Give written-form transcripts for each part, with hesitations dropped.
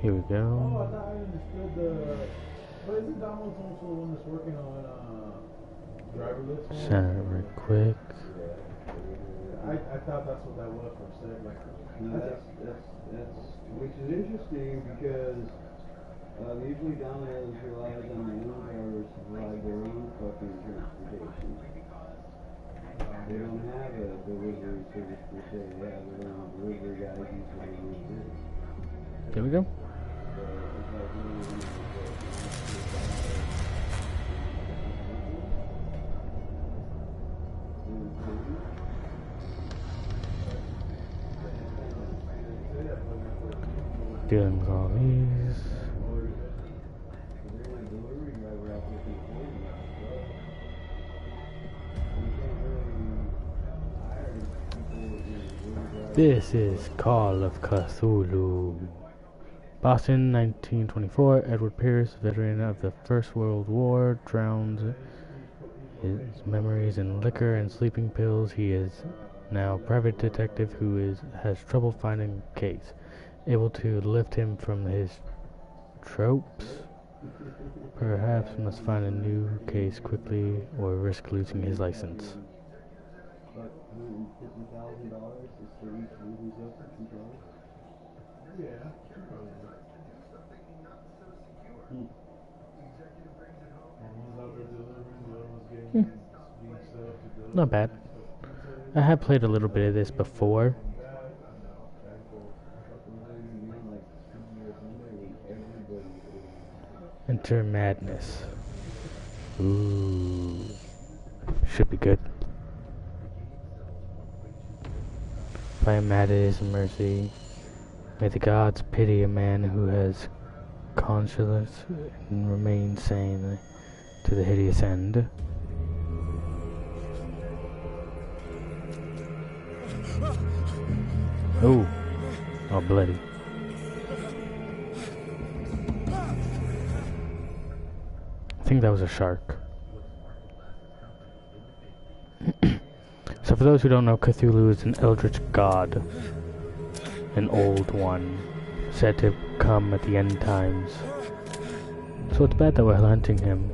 Here we Oh, I go. thought I understood the. But isn't Domino's also the one that's working on driverless one? Center it real quick. I thought that's what that was for a second. Like, that's which is interesting because usually Domino's relies on their own drivers to provide their own fucking transportation. They don't have a delivery service per se. They have their own delivery guys who deliver food. There we go. So it's like Dealing with all these. This is Call of Cthulhu. Boston, 1924. Edward Pierce, veteran of the First World War, drowns his memories in liquor and sleeping pills. He is now a private detective who has trouble finding a case. Able to lift him from his tropes. Perhaps must find a new case quickly or risk losing his license. $150,000 is for each movie's up for $2. yeah. Not bad. I have played a little bit of this before. Enter Madness. Ooh. Should be good. By Madness and mercy. May the gods pity a man who has conscience and remains sane to the hideous end. Oh, oh, bloody. I think that was a shark. So for those who don't know, Cthulhu is an eldritch god. An old one, said to come at the end times. So it's bad that we're hunting him.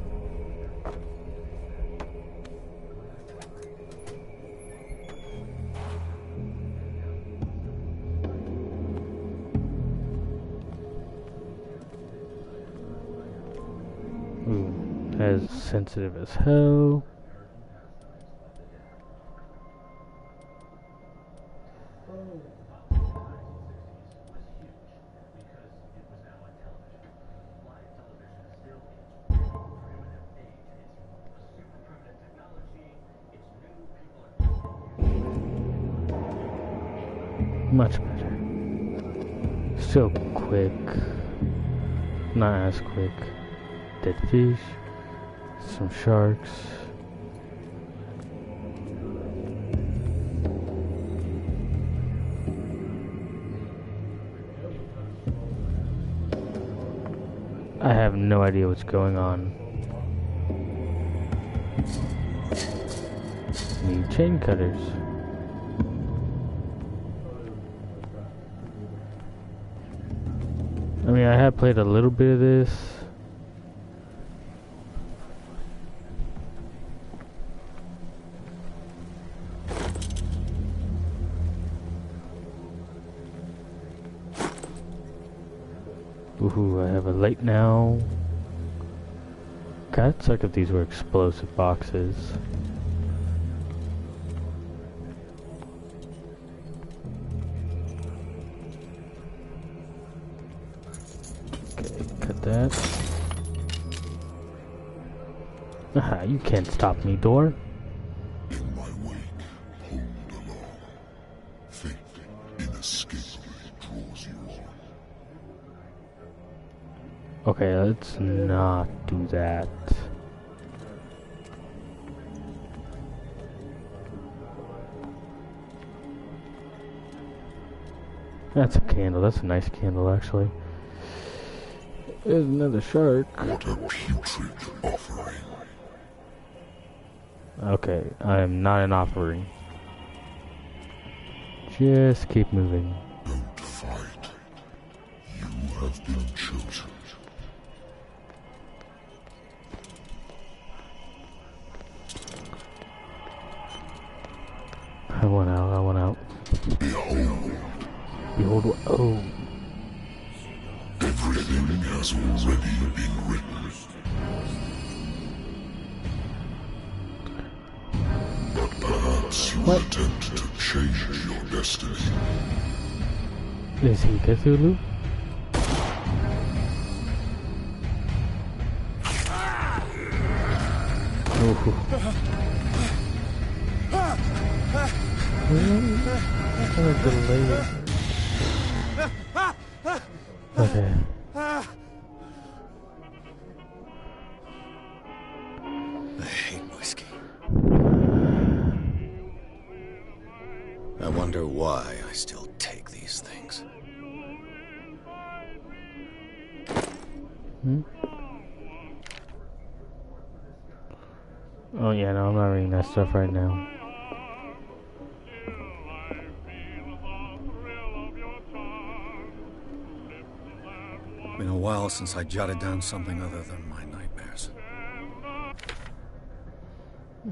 Ooh, as sensitive as hell. Much better. Still quick. Not as quick. Dead fish. Some sharks. I have no idea what's going on. Need chain cutters. I mean, I have played a little bit of this. Ooh, I have a light now. God, it'd suck if these were explosive boxes. That. Aha, you can't stop me, door. In my wake, hold along. Fate inescapably draws you on. Okay, let's not do that. That's a candle. That's a nice candle, actually. There's another shark. What a putrid offering. Okay, I am not an offering. Just keep moving. Don't fight. You have been chosen. I went out, I went out. Behold, Behold, oh. everything has already been written. But perhaps you will attempt to change your destiny. Is he Cthulhu? Ooh. Kind of delayed. Okay. I hate whiskey. I wonder why I still take these things. Hmm? Oh yeah, no, I'm not reading that stuff right now. Been a while since I jotted down something other than my nightmares.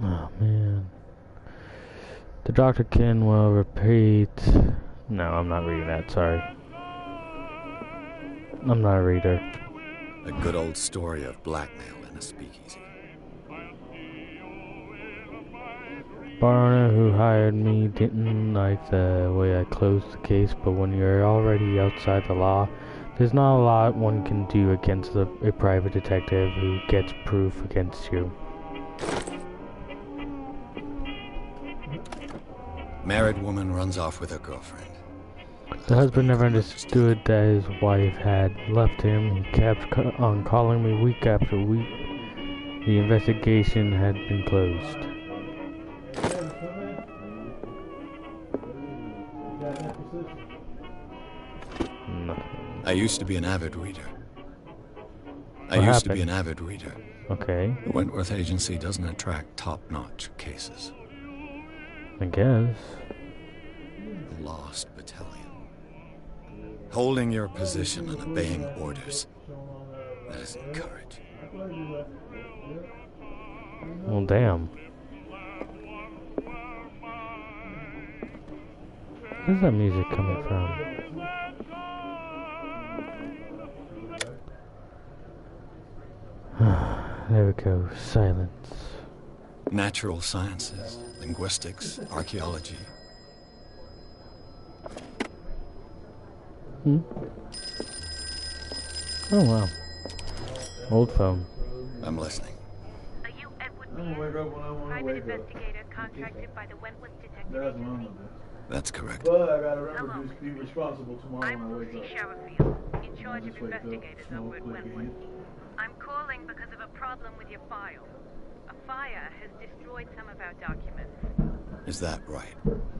Oh man. The Dr. Kenwell repeat. No, I'm not reading that, sorry. I'm not a reader. A good old story of blackmail in a speakeasy. Bar owner who hired me didn't like the way I closed the case, but when you're already outside the law, there's not a lot one can do against a private detective who gets proof against you. Married woman runs off with her girlfriend. The husband never understood that his wife had left him. He kept on calling me week after week. The investigation had been closed. Nothing. I used to be an avid reader. Okay. The Wentworth Agency doesn't attract top-notch cases. I guess. The Lost Battalion. Holding your position and obeying orders. That isn't courage. Well, damn. Where's that music coming from? There we go. Silence. Natural sciences, linguistics, archaeology. Hmm? Oh wow. Old phone. I'm listening. Are you Edward I'm gonna wake up when I want to private wake up. investigator contracted by the Wentworth Detective That's what I'm Agency? gonna do. That's correct. But I gotta remember to be responsible tomorrow I'm when I wake Lucy up. Sherifield, in charge of just wake up, investigators smoke, over at click Wentworth. again. I'm calling because of a problem with your file. A fire has destroyed some of our documents. Is that right?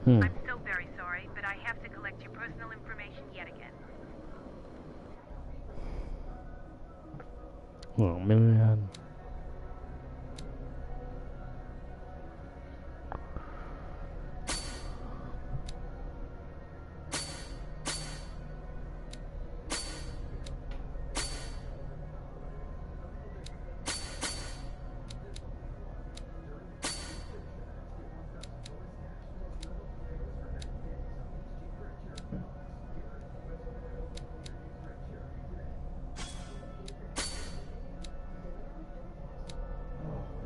Hmm. I'm so very sorry, but I have to collect your personal information yet again. Oh man.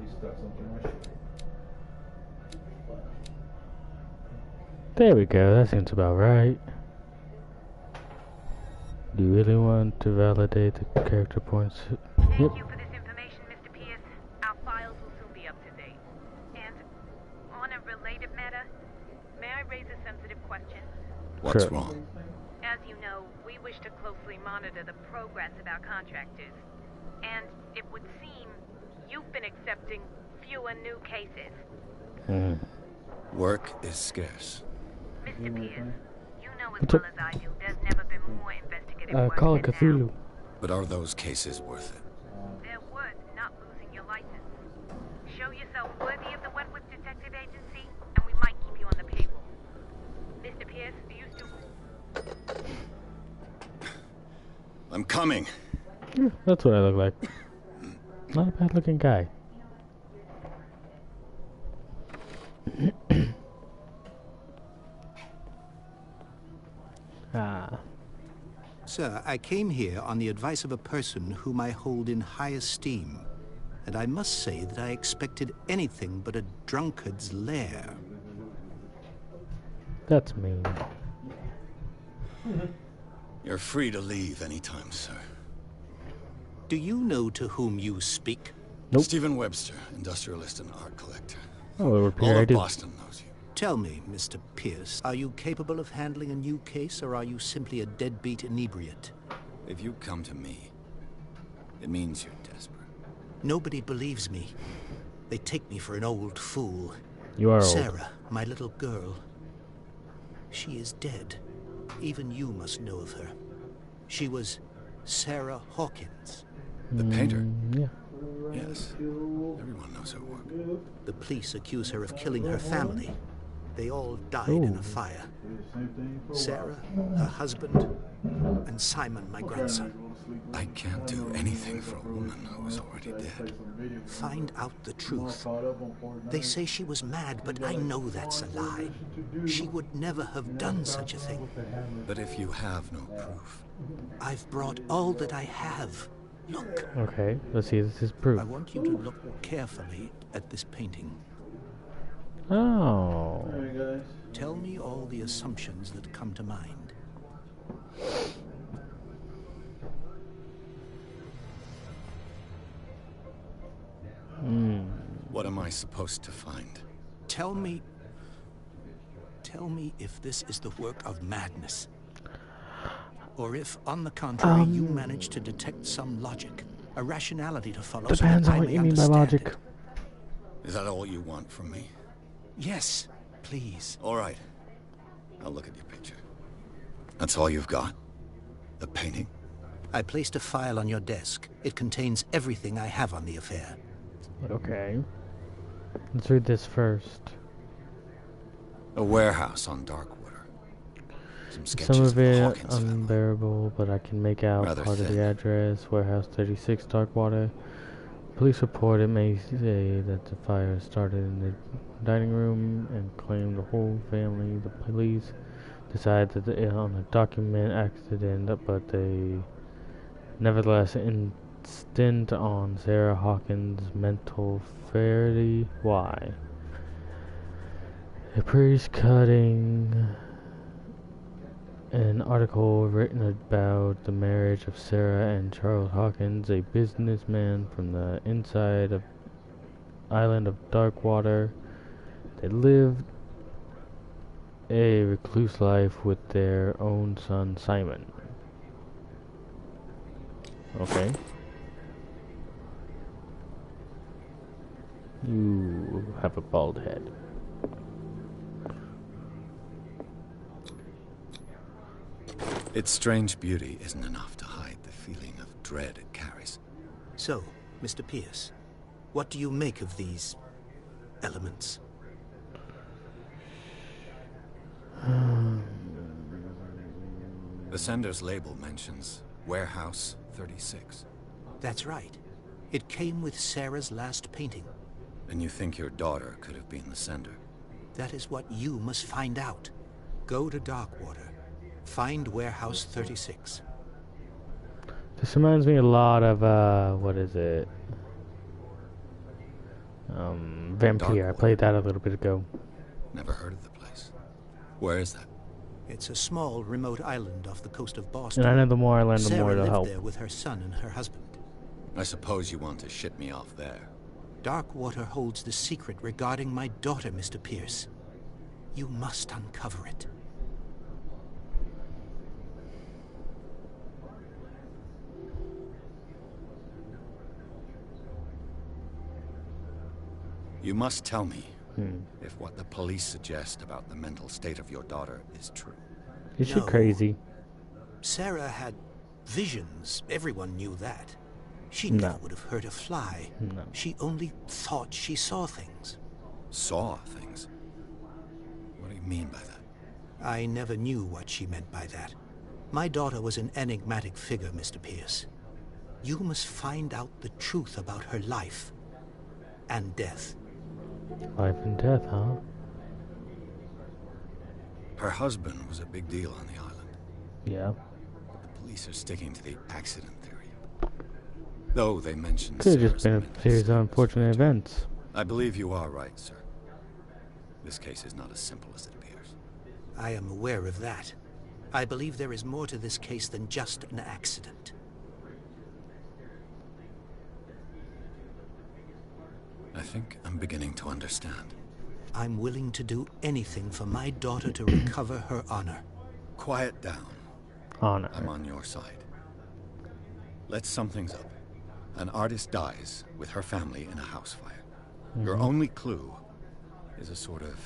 He stuck something in my shirt. There we go. That seems about right. Do you really want to validate the character points? Thank Yep. you for this information, Mr. Pierce. Our files will soon be up to date. And on a related matter, may I raise a sensitive question? What's Sure. wrong? As you know, we wish to closely monitor the progress of our contractors. And it would seem you've been accepting fewer new cases. Mm. Work is scarce. Mr. Pierce, you know as What's well up? as I do, there's never been more investigative work Call it than Cthulhu. now. But are those cases worth it? They're worth not losing your license. Show yourself worthy of the Wentworth Detective Agency, and we might keep you on the payroll. Mr. Pierce, do you still... I'm coming. That's what I look like. Not a bad looking guy. Ah. Sir, I came here on the advice of a person whom I hold in high esteem, and I must say that I expected anything but a drunkard's lair. That's mean. You're free to leave anytime, sir. Do you know to whom you speak? Nope. Stephen Webster, industrialist and art collector. Oh, it would appear All I of do. Boston knows you. Tell me, Mr. Pierce, are you capable of handling a new case, or are you simply a deadbeat inebriate? If you come to me, it means you're desperate. Nobody believes me. They take me for an old fool. You are old. Sarah, my little girl. She is dead. Even you must know of her. She was Sarah Hawkins. The painter? Yeah. Yes. Everyone knows her work. The police accuse her of killing her family. They all died in a fire. Sarah, her husband, and Simon, my grandson. I can't do anything for a woman who is already dead. Find out the truth. They say she was mad, but I know that's a lie. She would never have done such a thing. But if you have no proof... I've brought all that I have. Look. Okay, let's see if this is proof. I want you to look carefully at this painting. Oh. Tell me all the assumptions that come to mind. What am I supposed to find? Tell me if this is the work of madness. Or if, on the contrary, you manage to detect some logic, a rationality to follow. Depends so that on I what may you mean by understand logic. it. Is that all you want from me? Yes, please. All right. I'll look at your picture. That's all you've got? The painting? I placed a file on your desk. It contains everything I have on the affair. Okay. Let's read this first. A warehouse on Darkwater. Some Some sketches of of the it Hawkins family. unbearable, but I can make out Rather part of thin. the address. Warehouse 36, Darkwater. Police report it may say that the fire started in the dining room and claim the whole family. The police decide that it on a document accident, but they nevertheless insist on Sarah Hawkins' mental fairly. Why? A priest cutting an article written about the marriage of Sarah and Charles Hawkins, a businessman from the inside of island of Darkwater. They lived a recluse life with their own son Simon. Okay. You have a bald head. Its strange beauty isn't enough to hide the feeling of dread it carries. So, Mr. Pierce, what do you make of these elements? The sender's label mentions Warehouse 36. That's right. It came with Sarah's last painting. And you think your daughter could have been the sender? That is what you must find out. Go to Darkwater. Find Warehouse 36. This reminds me a lot of, what is it? Vampire. I played that a little bit ago. Never heard of the place. Where is that? It's a small, remote island off the coast of Boston. And I know the more I learn, the Sarah more it'll lived help. there with her son and her husband. I suppose you want to ship me off there. Darkwater holds the secret regarding my daughter, Mr. Pierce. You must uncover it. You must tell me if what the police suggest about the mental state of your daughter is true. Is she No. crazy? Sarah had visions. Everyone knew that. She No. never would have hurt a fly. No. She only thought she saw things. Saw things? What do you mean by that? I never knew what she meant by that. My daughter was an enigmatic figure, Mr. Pierce. You must find out the truth about her life and death. Life and death, huh? Her husband was a big deal on the island. Yeah. The police are sticking to the accident theory. Though they mentioned Could have just Sarah's been a mental series of state unfortunate was events. I believe you are right, sir. This case is not as simple as it appears. I am aware of that. I believe there is more to this case than just an accident. I think I'm beginning to understand. I'm willing to do anything for my daughter to recover her honor. Quiet down. Honor. I'm on your side. Let's sum things up. An artist dies with her family in a house fire. Your only clue is a sort of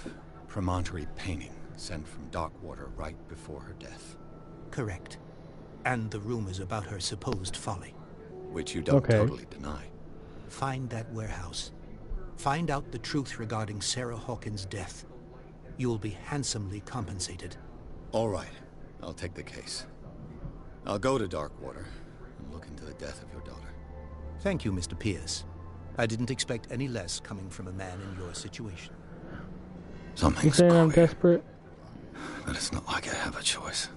promontory painting sent from Darkwater right before her death. Correct. And the rumors about her supposed folly. Which you don't Okay. totally deny. Find that warehouse. Find out the truth regarding Sarah Hawkins' death. You'll be handsomely compensated. All right. I'll take the case. I'll go to Darkwater and look into the death of your daughter. Thank you, Mr. Pierce. I didn't expect any less coming from a man in your situation. You Something's saying I'm queer, desperate? but it's not like I have a choice.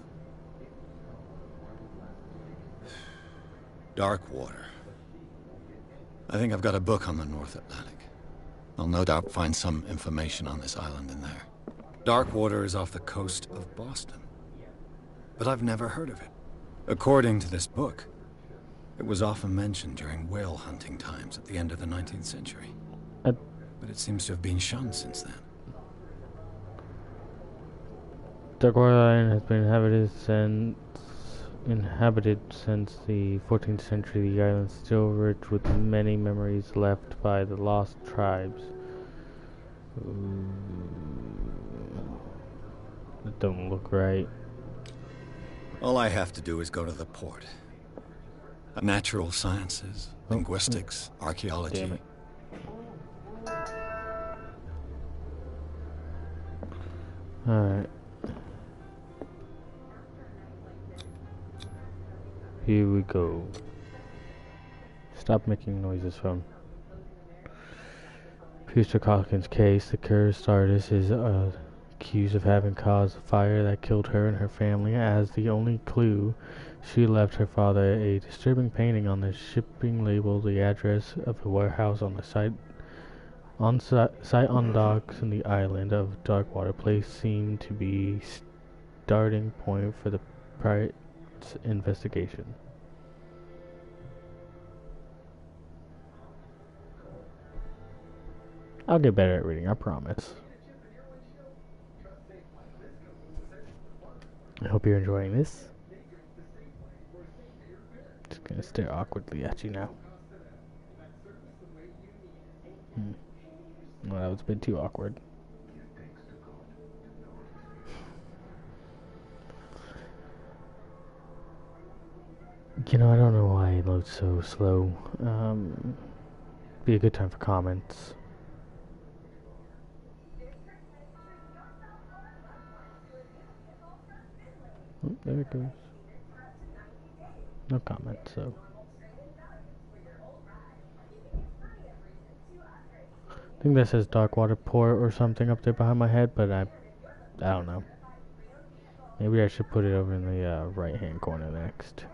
Darkwater. I think I've got a book on the North Atlantic. I'll no doubt find some information on this island in there. Darkwater is off the coast of Boston. But I've never heard of it. According to this book, it was often mentioned during whale hunting times at the end of the 19th century. But it seems to have been shunned since then. Darkwater Island has been inhabited since the 14th century. The island is still rich with many memories left by the lost tribes. That don't look right. All I have to do is go to the port. Natural sciences, linguistics, archaeology. Damn it. Alright. Here we go. Stop making noises, phone. Peter Hawkins' case, the cursed artist is accused of having caused a fire that killed her and her family. As the only clue, she left her father a disturbing painting on the shipping label, the address of a warehouse on the site on docks in the island of Darkwater. Place seemed to be starting point for the pirate's investigation. I'll get better at reading, I promise. I hope you're enjoying this. Just gonna stare awkwardly at you now. Well, that was a bit too awkward. You know, I don't know why it loads so slow. Be a good time for comments. Oh, there it goes. No comment, so. I think that says Darkwater Port or something up there behind my head, but I don't know. Maybe I should put it over in the right hand corner next.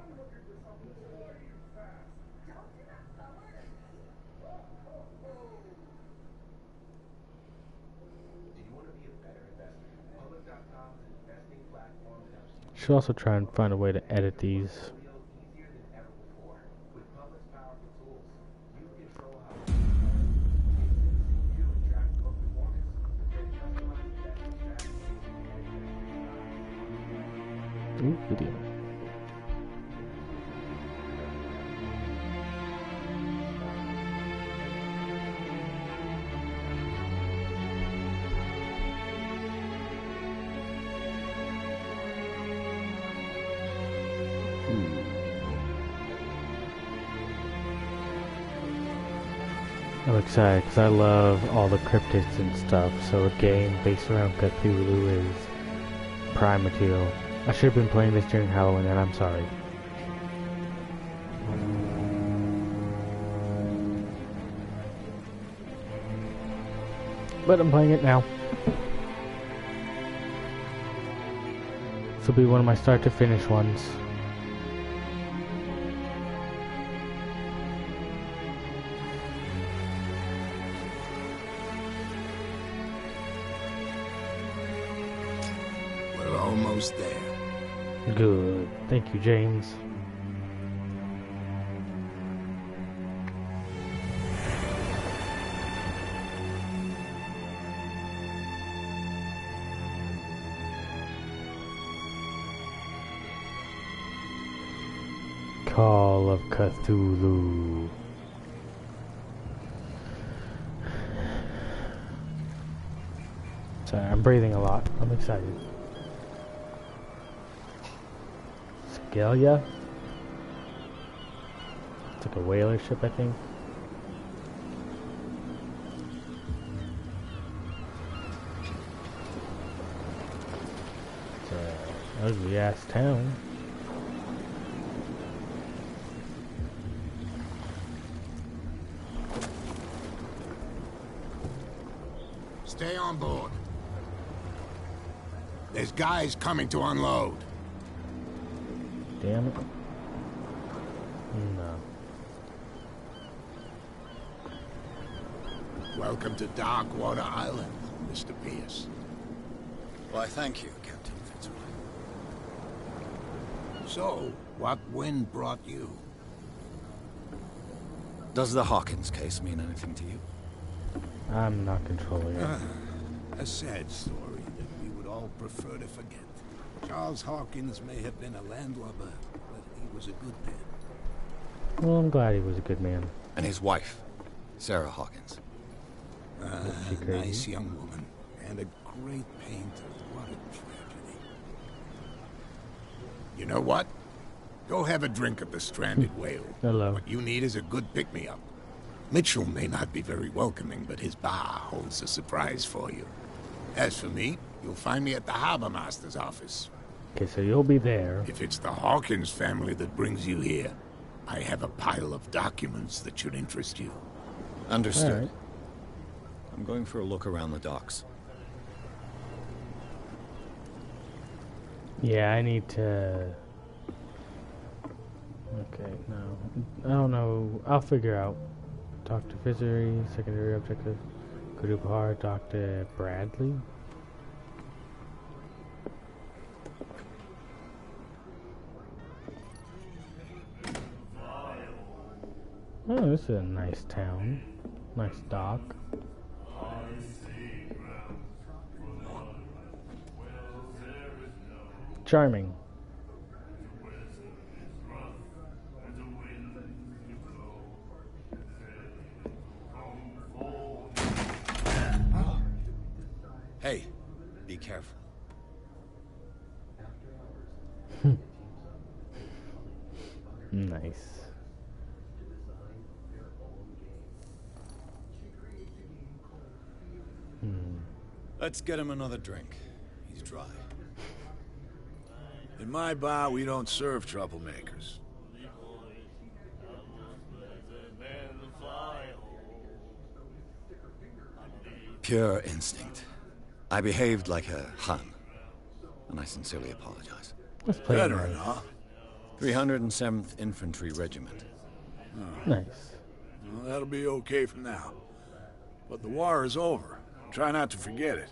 Should also try and find a way to edit these. Ooh, video. I'm excited because I love all the cryptids and stuff, so a game based around Cthulhu is prime material. I should have been playing this during Halloween, and I'm sorry. But I'm playing it now. This will be one of my start to finish ones. We're almost there. Good. Thank you, James. Call of Cthulhu. Sorry, I'm breathing a lot. I'm excited. Scalia? It's like a whaler ship, I think. It's a ugly ass town. Stay on board. There's guys coming to unload. Damn it. No. Welcome to Darkwater Island, Mr. Pierce. Why, thank you, Captain Fitzroy. So, what wind brought you? Does the Hawkins case mean anything to you? I'm not controlling it. A sad story that we would all prefer to forget. Charles Hawkins may have been a landlubber, but he was a good man. Well, I'm glad he was a good man. And his wife, Sarah Hawkins. She crazy? Nice young woman, and a great painter. What a tragedy. You know what? Go have a drink at the Stranded Whale. Hello. What you need is a good pick-me-up. Mitchell may not be very welcoming, but his bar holds a surprise for you. As for me, you'll find me at the Harbor Master's office. Okay, so you'll be there. If it's the Hawkins family that brings you here, I have a pile of documents that should interest you. Understood. All right. I'm going for a look around the docks. Yeah, I need to... Okay, no. I don't know. I'll figure out. Talk to Fishery, secondary objective. Kudupar, talk to Bradley. Oh, this is a nice town. Nice dock. Charming. Hey, be careful. Nice. Let's get him another drink. He's dry. In my bar, we don't serve troublemakers. Pure instinct. I behaved like a Hun, and I sincerely apologize. Let's play it Veteran, nice. huh? 307th Infantry Regiment. Nice. Well, that'll be okay for now. But the war is over. Try not to forget it.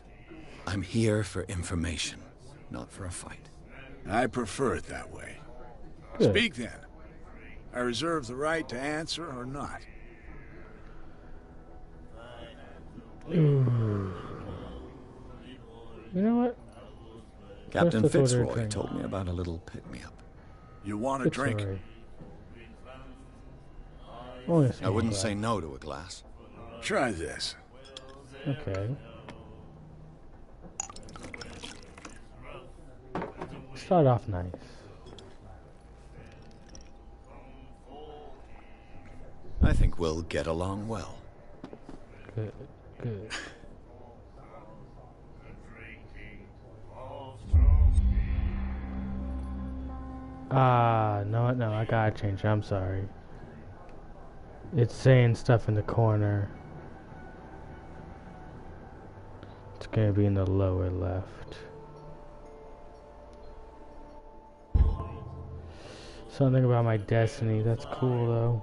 I'm here for information, not for a fight. I prefer it that way. Good. Speak then. I reserve the right to answer or not. Ooh. You know what? Captain let's order a Fitzroy drink. told me about a little pick-me-up. You want a drink? Fitzroy. Only a I small wouldn't glass. say no to a glass. Try this. Okay. Start off nice. I think we'll get along well. Good. Good. No, I gotta change it. I'm sorry. It's saying stuff in the corner. It's gonna be in the lower left. Something about my destiny. That's cool, though.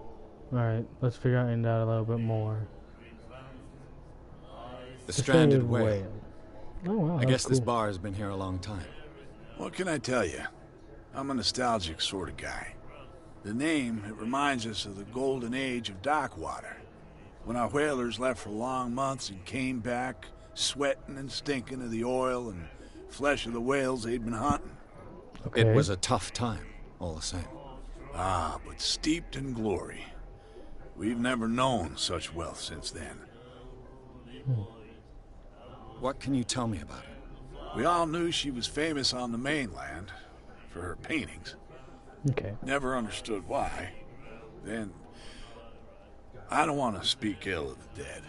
Alright, let's figure out into that a little bit more. The stranded whale. whale. Oh, wow. I guess cool. this bar has been here a long time. What can I tell you? I'm a nostalgic sort of guy. The name, it reminds us of the golden age of dockwater, when our whalers left for long months and came back sweating and stinking of the oil and flesh of the whales they'd been hunting. Okay. It was a tough time, all the same. Ah, but steeped in glory. We've never known such wealth since then. What can you tell me about her? We all knew she was famous on the mainland for her paintings. Okay. Never understood why. Then, I don't want to speak ill of the dead.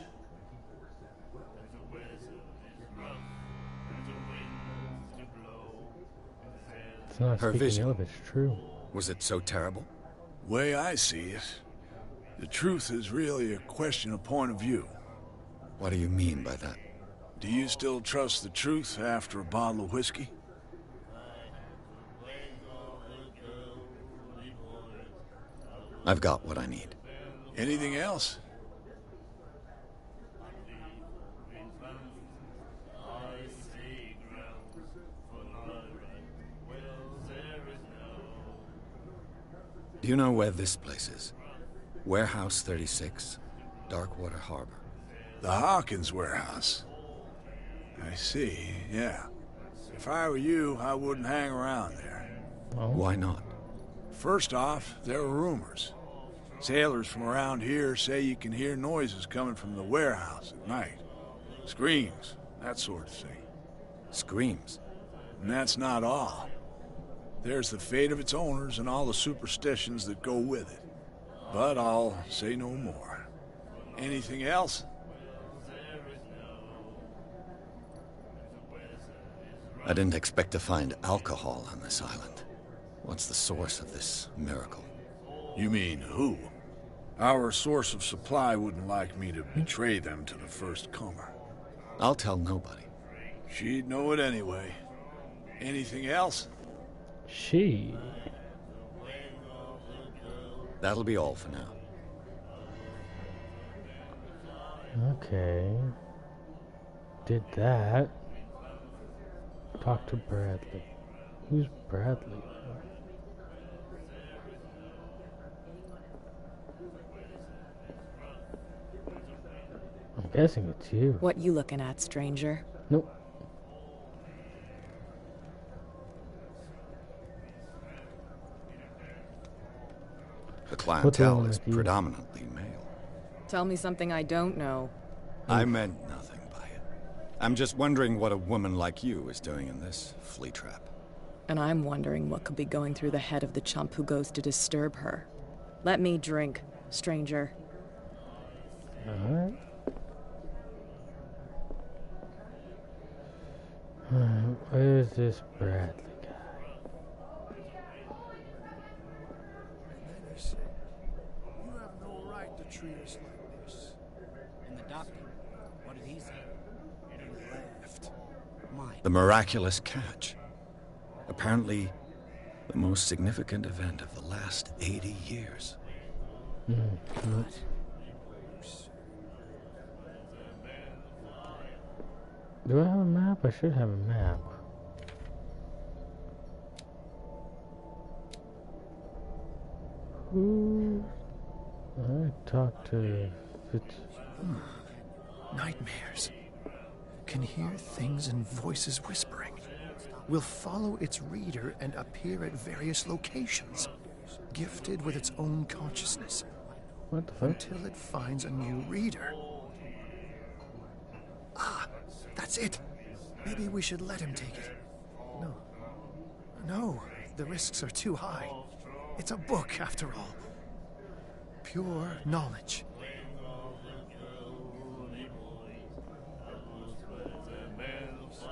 It's not Her speaking vision. ill of it's true. Was it so terrible? Way I see it, the truth is really a question of point of view. What do you mean by that? Do you still trust the truth after a bottle of whiskey? I've got what I need. Anything else? Do you know where this place is? Warehouse 36, Darkwater Harbor. The Hawkins warehouse. I see, yeah. If I were you, I wouldn't hang around there. Oh. Why not? First off, there are rumors. Sailors from around here say you can hear noises coming from the warehouse at night. Screams, that sort of thing. Screams. And that's not all. There's the fate of its owners and all the superstitions that go with it. But I'll say no more. Anything else? I didn't expect to find alcohol on this island. What's the source of this miracle? You mean who? Our source of supply wouldn't like me to betray them to the first comer. I'll tell nobody. She'd know it anyway. Anything else? She. That'll be all for now. Okay. Did that. Talk to Bradley. Who's Bradley? I'm guessing it's you. What you looking at, stranger? Nope. The clientele wrong is with you? predominantly male. Tell me something I don't know. I meant nothing by it. I'm just wondering what a woman like you is doing in this flea trap. And I'm wondering what could be going through the head of the chump who goes to disturb her. Let me drink, stranger. Alright. Where's this Bradley guy? You have no right to treat us like this. And the doctor, what did he say? He laughed. The miraculous catch. Apparently, the most significant event of the last 80 years. Do I have a map? I should have a map. Who? I talked to Fitz. Nightmares. Can hear things and voices whispering. Will follow its reader and appear at various locations, gifted with its own consciousness. What the fuck? Until it finds a new reader. Ah, that's it. Maybe we should let him take it. No. No, the risks are too high. It's a book, after all. Pure knowledge.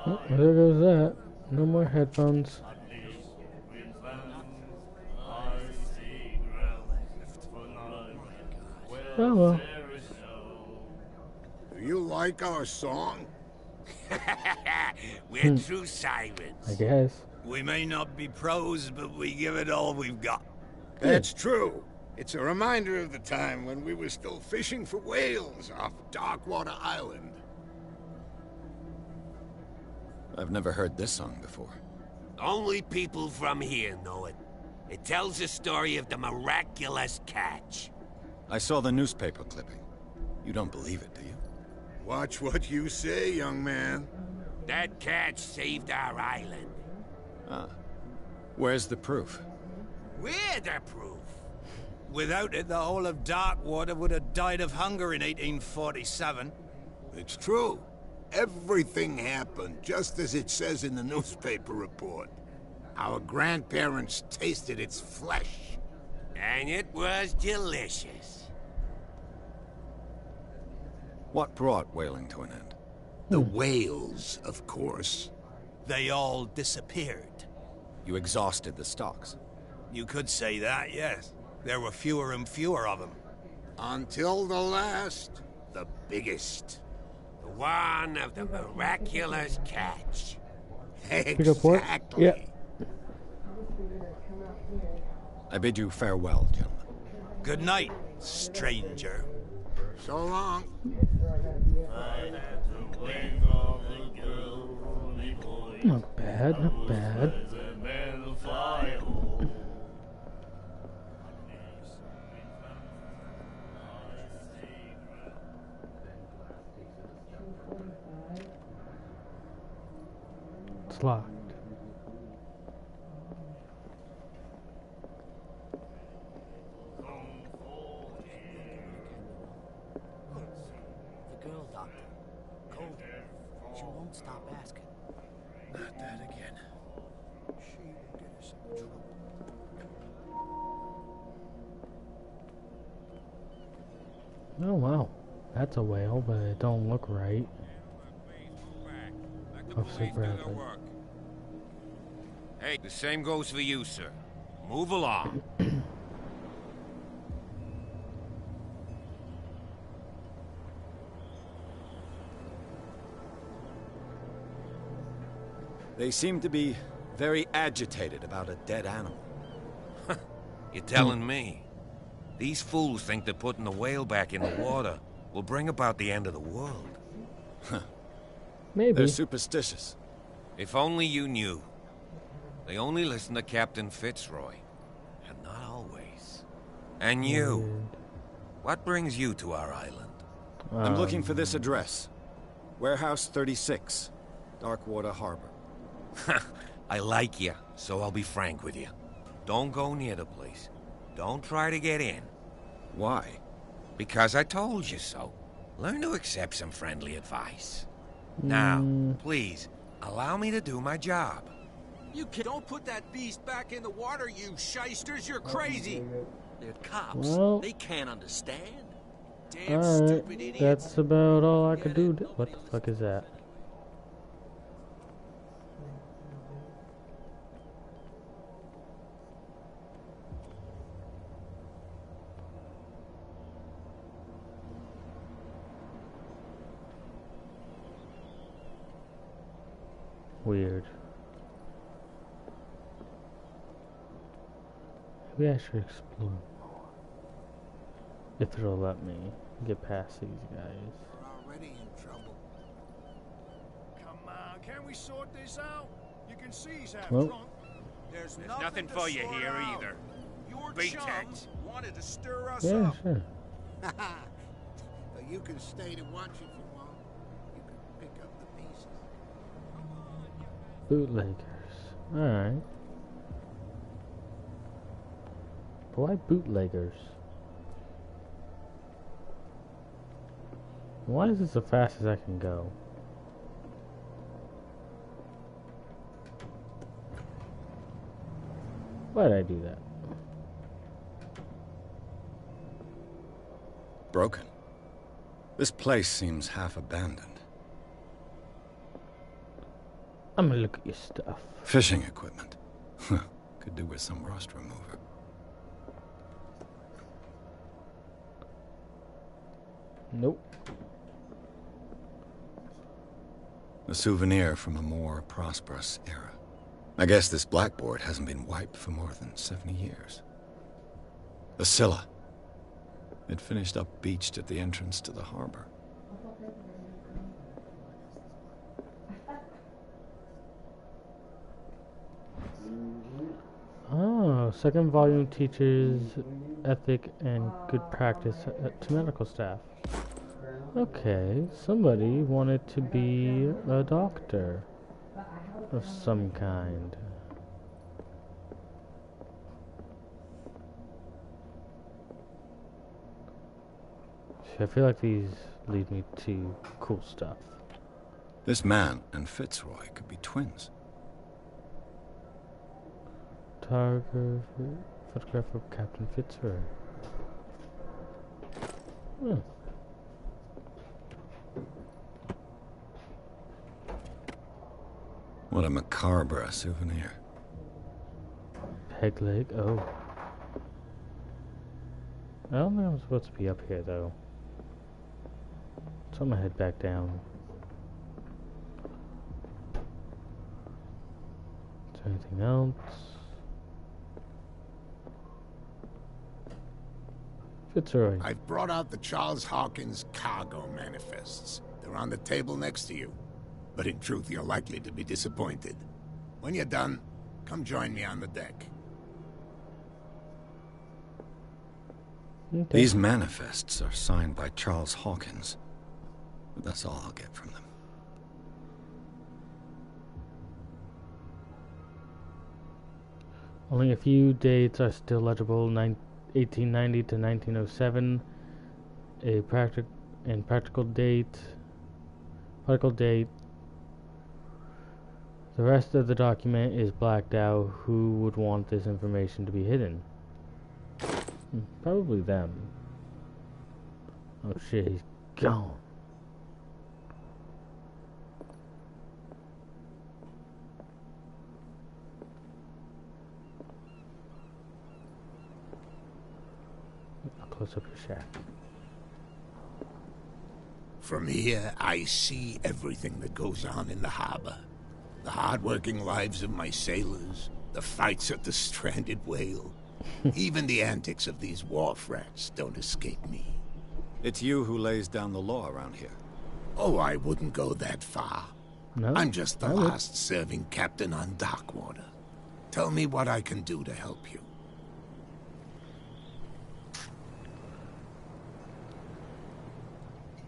Oh, there goes that. No more headphones. Oh well. Do you like our song? We're true sirens. I guess. We may not be pros, but we give it all we've got. That's true. It's a reminder of the time when we were still fishing for whales off Darkwater Island. I've never heard this song before. Only people from here know it. It tells the story of the miraculous catch. I saw the newspaper clipping. You don't believe it, do you? Watch what you say, young man. That catch saved our island. Ah. Where's the proof? We're the proof. Without it, the whole of Darkwater would have died of hunger in 1847. It's true. Everything happened just as it says in the newspaper report. Our grandparents tasted its flesh. And it was delicious. What brought whaling to an end? The whales, of course. They all disappeared. You exhausted the stocks. You could say that, yes. There were fewer and fewer of them. Until the last, the biggest. The one of the miraculous catch. Exactly. Yeah. I bid you farewell, gentlemen. Good night, stranger. So long. Not bad, not bad. It's locked. The girl, Doctor. Cold. She won't stop asking. Not that again. She will get us in trouble. Oh wow. That's a whale, but it don't look right. Officer Bradley. Hey, the same goes for you, sir. Move along. They seem to be very agitated about a dead animal. You're telling me? These fools think that putting the whale back in the water will bring about the end of the world. Maybe. They're superstitious. If only you knew. They only listen to Captain Fitzroy. And not always. And you. What brings you to our island? I'm looking for this address. Warehouse 36, Darkwater Harbor. I like you, so I'll be frank with you. Don't go near the place. Don't try to get in. Why? Because I told you so. Learn to accept some friendly advice. Now, please, allow me to do my job. You don't put that beast back in the water, you shysters. You're crazy. They're cops. Well, they can't understand. Damn alright, stupid idiots. that's about all I could do. What the fuck is that? Weird. Maybe I should explore more. If it'll let me get past these guys. We're already in trouble. Come on, can we sort this out? You can see he's half Well. drunk. There's Nothing to for you sort here out. either. Your Betex. chums wanted to stir us Yeah, up. sure. But you can stay to watch if you want. You can pick up the pieces. Bootleggers. Alright. But why bootleggers? Why is this the fastest I can go? Why did I do that? Broken. This place seems half abandoned. I'm gonna look at your stuff. Fishing equipment. Could do with some rust remover. Nope. A souvenir from a more prosperous era. I guess this blackboard hasn't been wiped for more than 70 years. The Scylla. It finished up beached at the entrance to the harbor. Oh, second volume teaches ethic and good practice to medical staff. Okay, somebody wanted to be a doctor of some kind. I feel like these lead me to cool stuff. This man and Fitzroy could be twins. Photograph of Captain Fitzroy. Hmm. What a macabre souvenir. Peg leg, oh. I don't think I'm supposed to be up here though. So I'm gonna head back down. Is there anything else? Fitzroy. I've brought out the Charles Hawkins cargo manifests. They're on the table next to you. But in truth, you're likely to be disappointed. When you're done, come join me on the deck. Okay. These manifests are signed by Charles Hawkins. But that's all I'll get from them. Only a few dates are still legible. 1890 to 1907. A practical date. The rest of the document is blacked out. Who would want this information to be hidden? Probably them. Oh shit, he's gone. I'll close up your shack. From here, I see everything that goes on in the harbor. The hard-working lives of my sailors, the fights at the stranded whale. Even the antics of these wharf rats don't escape me. It's you who lays down the law around here. Oh, I wouldn't go that far. No, I'm just the last serving captain on Darkwater. Tell me what I can do to help you.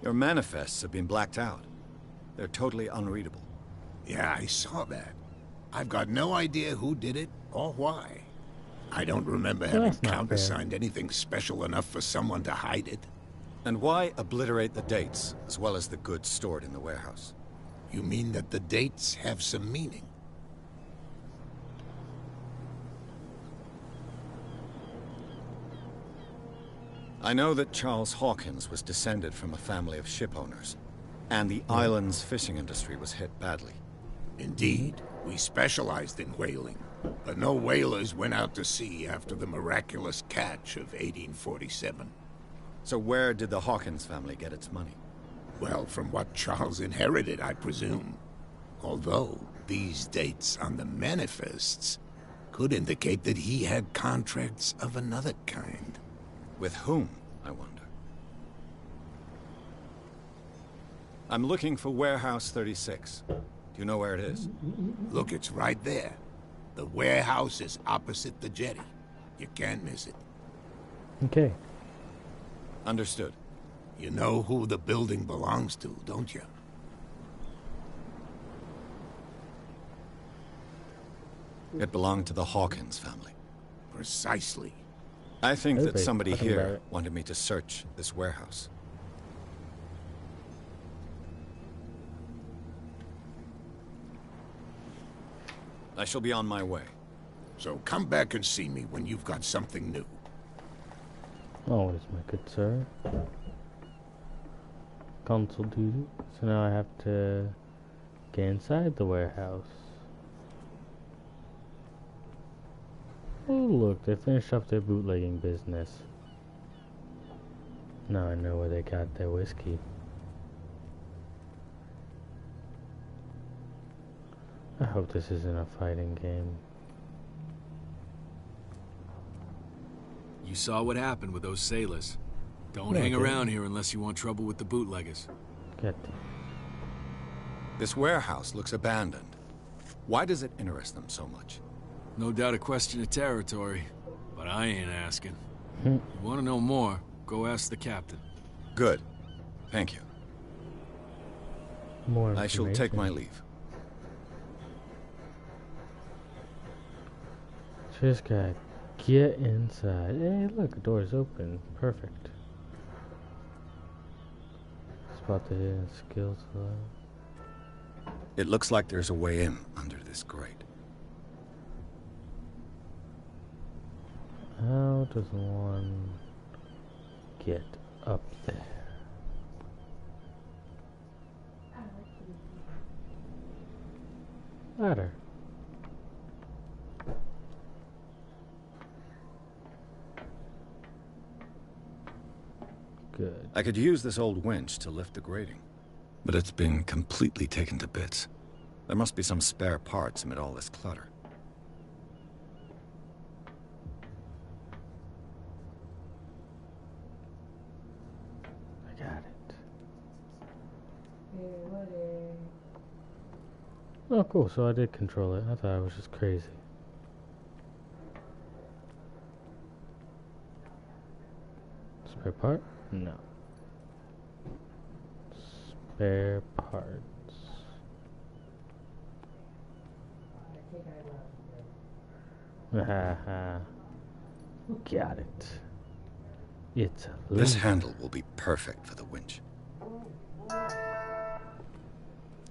Your manifests have been blacked out. They're totally unreadable. Yeah, I saw that. I've got no idea who did it or why. I don't remember having countersigned anything special enough for someone to hide it. And why obliterate the dates, as well as the goods stored in the warehouse? You mean that the dates have some meaning? I know that Charles Hawkins was descended from a family of ship owners, and the island's fishing industry was hit badly. Indeed, we specialized in whaling, but no whalers went out to sea after the miraculous catch of 1847. So where did the Hawkins family get its money? Well, from what Charles inherited, I presume. Although, these dates on the manifests could indicate that he had contracts of another kind. With whom, I wonder? I'm looking for Warehouse 36. Do you know where it is? Look, it's right there. The warehouse is opposite the jetty. You can't miss it. Okay. Understood. You know who the building belongs to, don't you? It belonged to the Hawkins family. Precisely. I think that Okay, somebody talking about here it. wanted me to search this warehouse. I shall be on my way. So come back and see me when you've got something new. Always, my good sir. Console duty. So now I have to get inside the warehouse. Oh look, they finished up their bootlegging business. Now I know where they got their whiskey. I hope this isn't a fighting game. You saw what happened with those sailors. Don't No, I hang didn't. around here unless you want trouble with the bootleggers. Get them. This warehouse looks abandoned. Why does it interest them so much? No doubt a question of territory, but I ain't asking. Hmm. You want to know more, go ask the captain. Good. Thank you. More I shall take my information. leave. Just gotta get inside. Hey, look, the door's open. Perfect. Spot the hidden skills. It looks like there's a way in under this grate. How does one get up there? Ladder. Good. I could use this old winch to lift the grating, but it's been completely taken to bits. There must be some spare parts amid all this clutter. I got it. Oh, cool. So I did control it. I thought I was just crazy. Spare part? No. Spare parts. Haha. Got it. It's a This lever. handle will be perfect for the winch.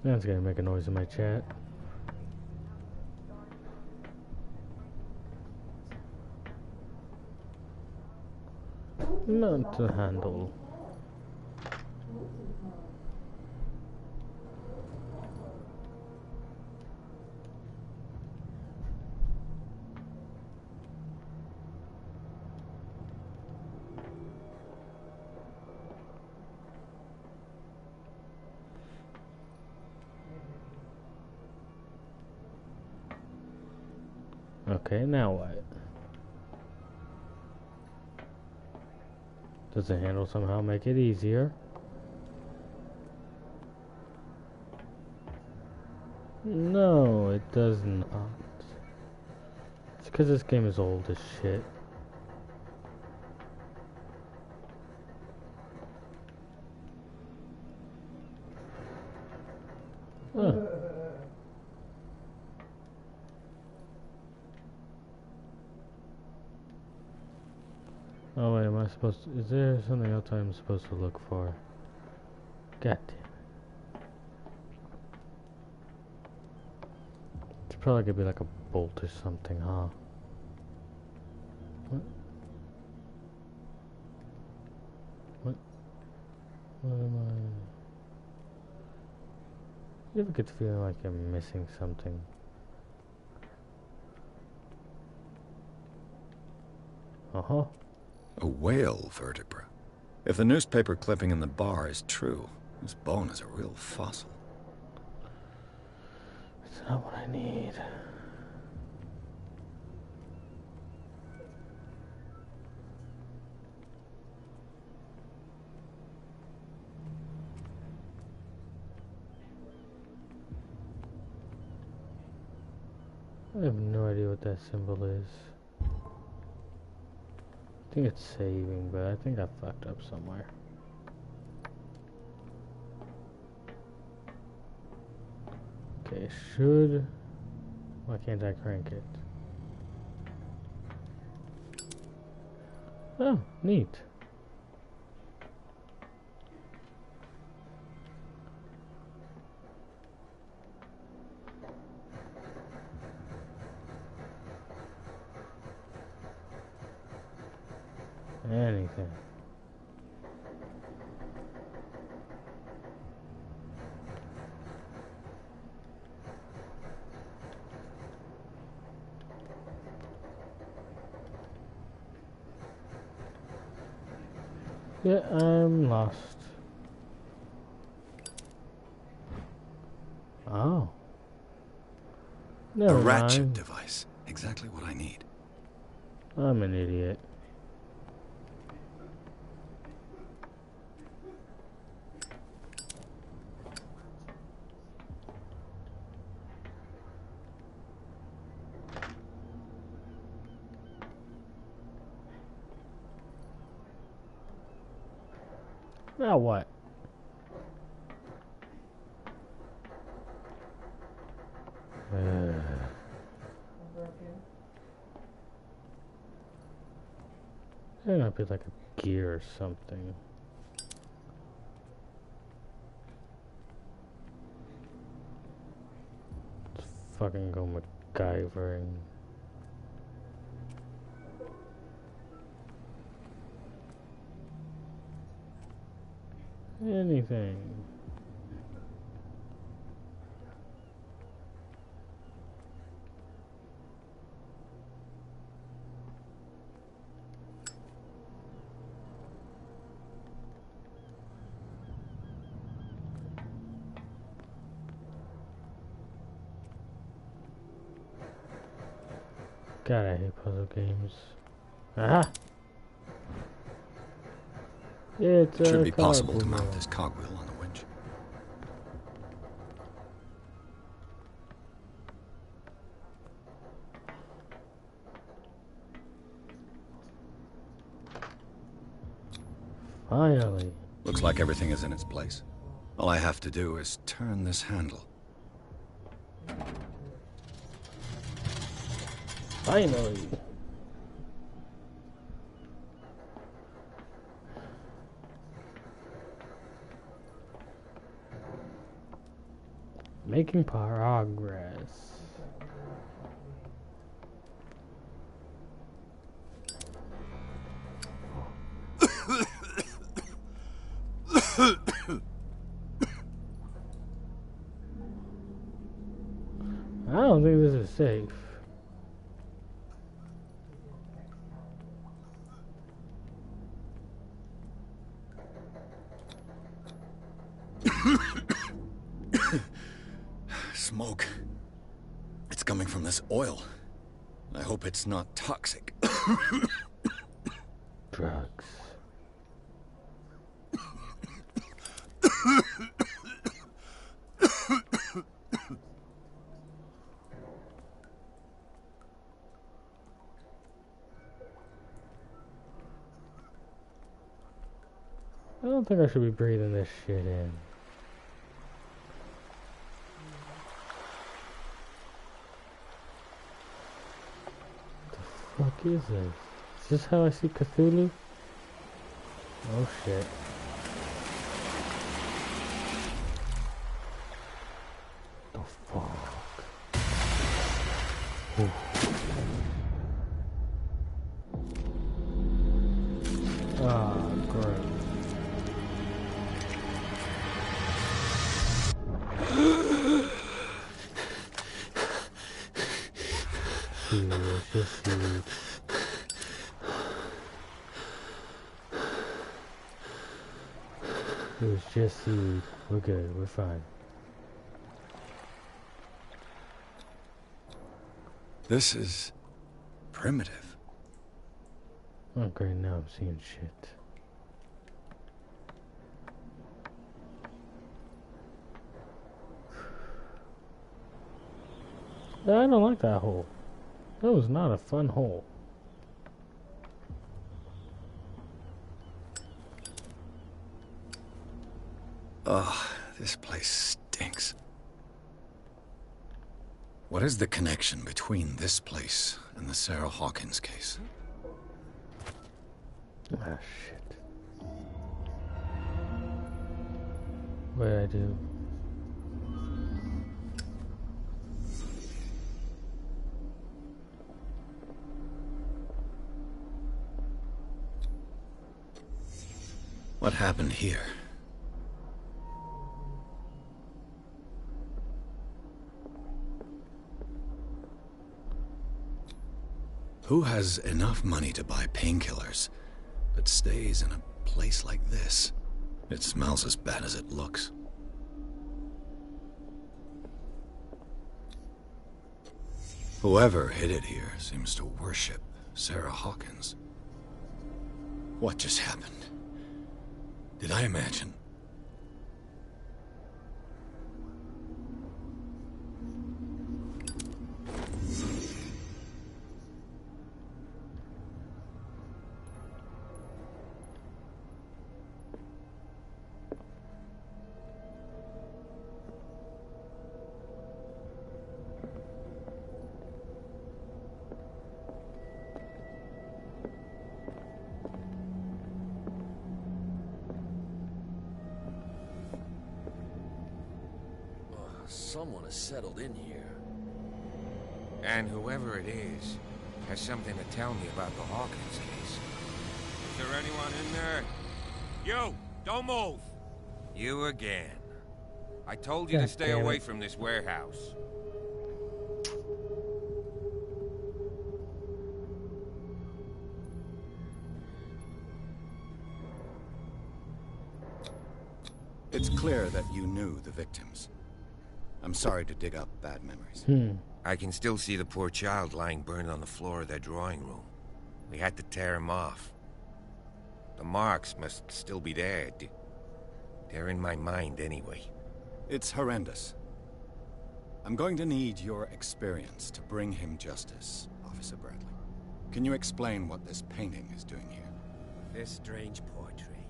That's gonna make a noise in my chat. Not to handle. Okay, now what? Does the handle somehow make it easier? No, it does not. It's because this game is old as shit. Huh. Oh wait, am I supposed to, is there something else I'm supposed to look for? God damn it. It's probably gonna be like a bolt or something, huh? What? What am I? You ever get the feeling like you're missing something? Uh-huh. A whale vertebra. If the newspaper clipping in the bar is true, this bone is a real fossil. It's not what I need. I have no idea what that symbol is. I think it's saving, but I think I fucked up somewhere. Okay, should... Why can't I crank it? Oh, neat. Anything. Yeah, I'm lost. Oh. Never A ratchet mind. device. Exactly what I need. I'm an idiot. Now what? There might be like a gear or something. Let's fucking go MacGyvering. Anything. God, I hate puzzle games. Aha! It's It should a be possible to cogwheel. mount this cogwheel on the winch. Finally. Looks like everything is in its place. All I have to do is turn this handle. Finally. Making progress. I don't think this is safe. Smoke. It's coming from this oil. I hope it's not toxic. Drugs. I don't think I should be breathing this shit in. What the fuck is this? Is this how I see Cthulhu? Oh shit. The fuck? Ooh. Ah, great. It's just seaweed. It was just seaweed. We're good. We're fine. This is primitive. Oh great, now I'm seeing shit. I don't like that hole. That was not a fun hole. Ugh, this place stinks. What is the connection between this place and the Sarah Hawkins case? Ah, shit. What did I do? What happened here? Who has enough money to buy painkillers, but stays in a place like this. It smells as bad as it looks. Whoever hid it here seems to worship Sarah Hawkins. What just happened? Did I imagine? Someone has settled in here. And whoever it is has something to tell me about the Hawkins case. Is there anyone in there? You! Don't move! You again. I told you to stay away from this warehouse. It's clear that you knew the victims. I'm sorry to dig up bad memories. I can still see the poor child lying burned on the floor of their drawing room. We had to tear him off. The marks must still be there. They're in my mind anyway. It's horrendous. I'm going to need your experience to bring him justice, Officer Bradley. Can you explain what this painting is doing here? This strange portrait.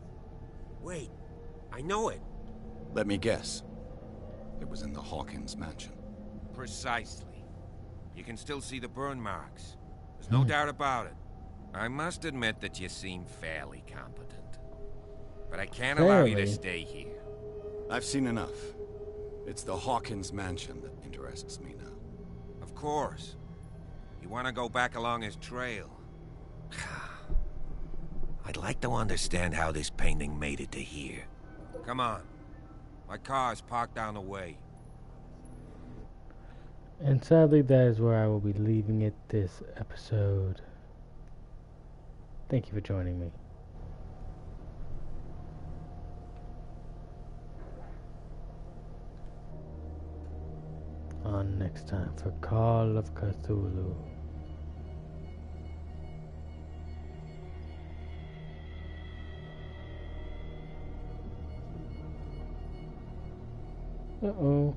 Wait, I know it. Let me guess. It was in the Hawkins mansion. Precisely. You can still see the burn marks. There's no doubt about it. I must admit that you seem fairly competent. But I can't allow you to stay here. I've seen enough. It's the Hawkins mansion that interests me now. Of course. You want to go back along his trail. I'd like to understand how this painting made it to here. Come on. My car's parked down the way. And sadly, that is where I will be leaving it this episode. Thank you for joining me. On next time for Call of Cthulhu. Uh-oh.